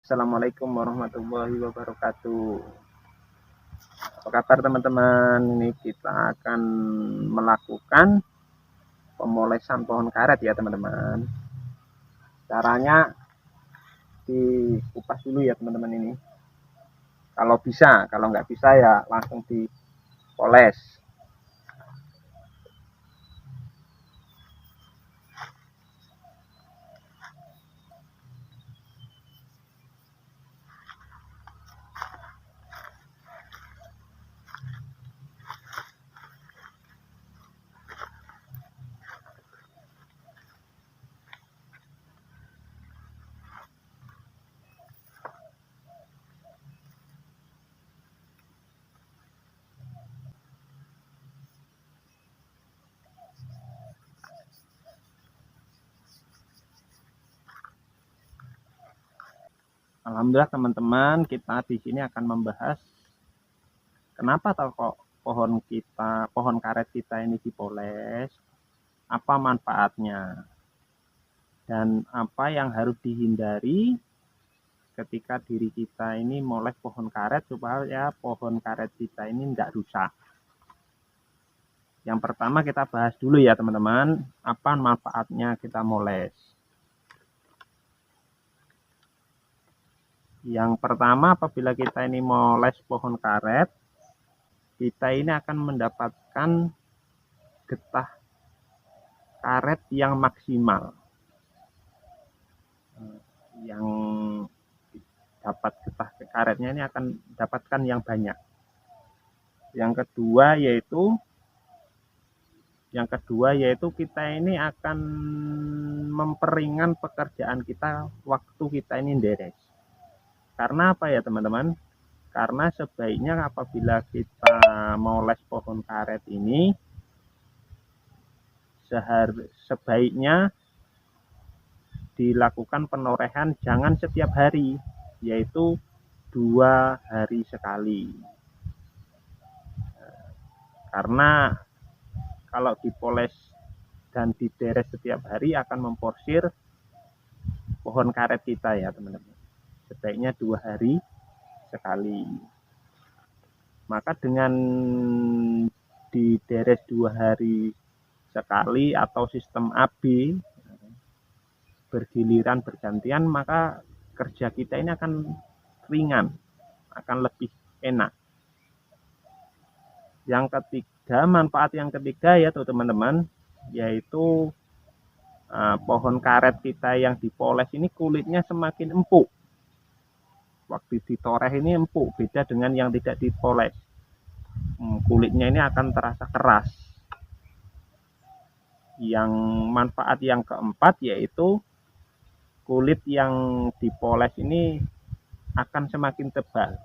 Assalamualaikum warahmatullahi wabarakatuh. Apa kabar teman-teman? Ini kita akan melakukan pemolesan pohon karet ya teman-teman. Caranya dikupas dulu ya teman-teman ini. Kalau bisa, kalau nggak bisa ya langsung dipoles. Alhamdulillah teman-teman, kita di sini akan membahas kenapa kok pohon karet kita ini dipoles, apa manfaatnya, dan apa yang harus dihindari ketika diri kita ini moles pohon karet supaya pohon karet kita ini tidak rusak. Yang pertama kita bahas dulu ya teman-teman, apa manfaatnya kita moles. Yang pertama, apabila kita ini moles pohon karet, kita ini akan mendapatkan getah karet yang maksimal. Yang dapat getah karetnya ini akan dapatkan yang banyak. Yang kedua yaitu kita ini akan memperingan pekerjaan kita waktu kita ini deres. Karena apa ya teman-teman? Karena sebaiknya apabila kita moles pohon karet ini, sebaiknya dilakukan penorehan jangan setiap hari, yaitu 2 hari sekali. Karena kalau dipoles dan dideres setiap hari akan memporsir pohon karet kita ya teman-teman. Sebaiknya 2 hari sekali. Maka dengan dideres 2 hari sekali atau sistem AB bergiliran bergantian, maka kerja kita ini akan ringan, akan lebih enak. Yang ketiga, manfaat yang ketiga ya teman-teman, yaitu pohon karet kita yang dipoles ini kulitnya semakin empuk. Waktu ditoreh ini empuk, beda dengan yang tidak dipoles. Kulitnya ini akan terasa keras. Yang manfaat yang keempat yaitu kulit yang dipoles ini akan semakin tebal,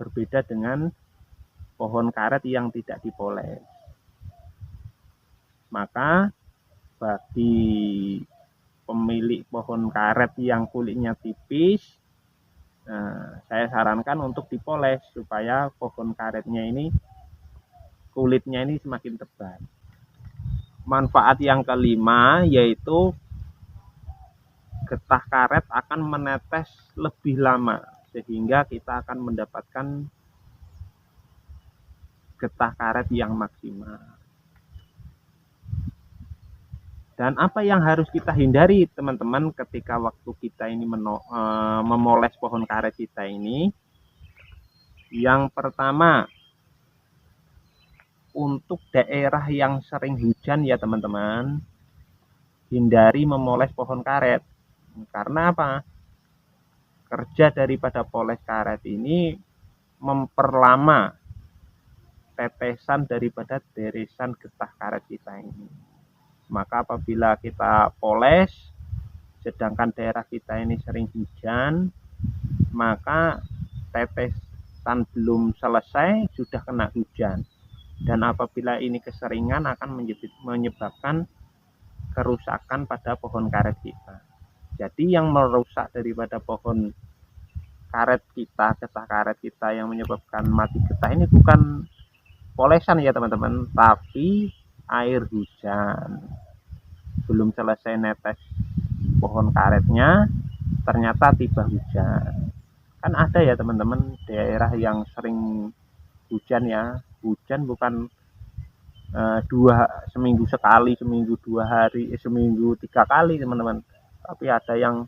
berbeda dengan pohon karet yang tidak dipoles. Maka bagi pemilik pohon karet yang kulitnya tipis, saya sarankan untuk dipoles supaya pohon karetnya ini kulitnya ini semakin tebal. Manfaat yang kelima yaitu getah karet akan menetes lebih lama, sehingga kita akan mendapatkan getah karet yang maksimal. Dan apa yang harus kita hindari teman-teman ketika waktu kita ini memoles pohon karet kita ini? Yang pertama, untuk daerah yang sering hujan ya teman-teman, hindari memoles pohon karet. Karena apa? Kerja daripada poles karet ini memperlama tetesan daripada deresan getah karet kita ini. Maka apabila kita poles, sedangkan daerah kita ini sering hujan, maka tetesan belum selesai sudah kena hujan. Dan apabila ini keseringan akan menyebabkan kerusakan pada pohon karet kita. Jadi yang merusak daripada pohon karet kita, getah karet kita yang menyebabkan mati getah ini bukan polesan ya teman-teman, tapi air hujan. Belum selesai netes pohon karetnya, ternyata tiba hujan. Kan ada ya teman-teman daerah yang sering hujan ya. Hujan bukan seminggu sekali, seminggu 2 hari, seminggu 3 kali teman-teman. Tapi ada yang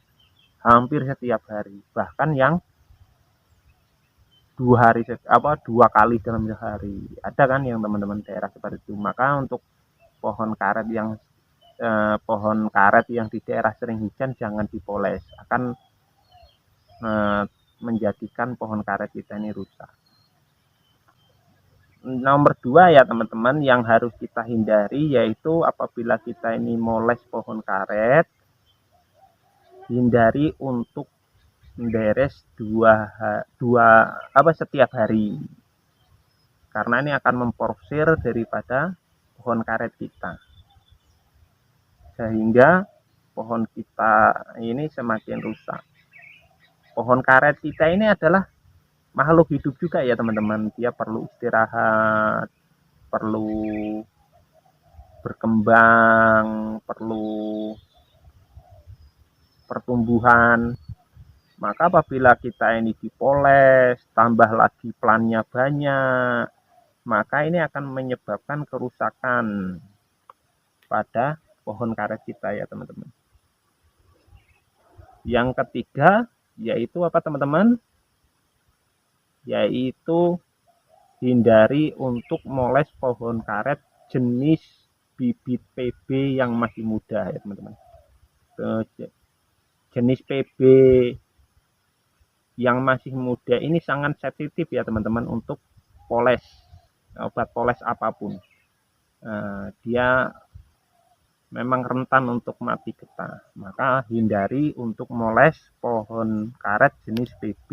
hampir setiap hari, bahkan yang 2 kali dalam sehari. Ada kan yang teman-teman daerah seperti itu. Maka untuk pohon karet yang di daerah sering hujan jangan dipoles, akan menjadikan pohon karet kita ini rusak. Nomor 2 ya teman-teman yang harus kita hindari, yaitu apabila kita ini moles pohon karet, hindari untuk menderes setiap hari, karena ini akan memporsir daripada pohon karet kita, sehingga pohon kita ini semakin rusak. Pohon karet kita ini adalah makhluk hidup juga ya teman-teman. Dia perlu istirahat, perlu berkembang, perlu pertumbuhan. Maka apabila kita ini dipoles, tambah lagi plannya banyak, maka ini akan menyebabkan kerusakan pada pohon karet kita ya teman-teman. Yang ketiga yaitu apa teman-teman? Yaitu hindari untuk moles pohon karet jenis bibit PB yang masih muda ya teman-teman. Jenis PB yang masih muda ini sangat sensitif ya teman-teman untuk poles, obat poles apapun. Dia memang rentan untuk mati getah. Maka hindari untuk moles pohon karet jenis PB,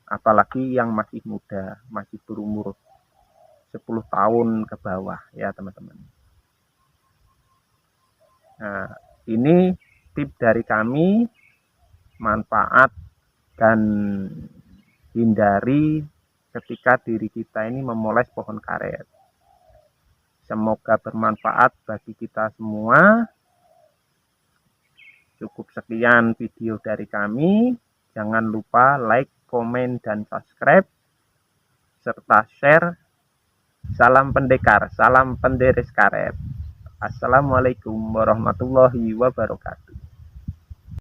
apalagi yang masih muda, masih berumur 10 tahun ke bawah ya teman-teman. Nah, ini tip dari kami, manfaat dan hindari ketika diri kita ini memoles pohon karet. Semoga bermanfaat bagi kita semua. Cukup sekian video dari kami. Jangan lupa like, komen, dan subscribe, serta share. Salam pendekar, salam penderes karet. Assalamualaikum warahmatullahi wabarakatuh.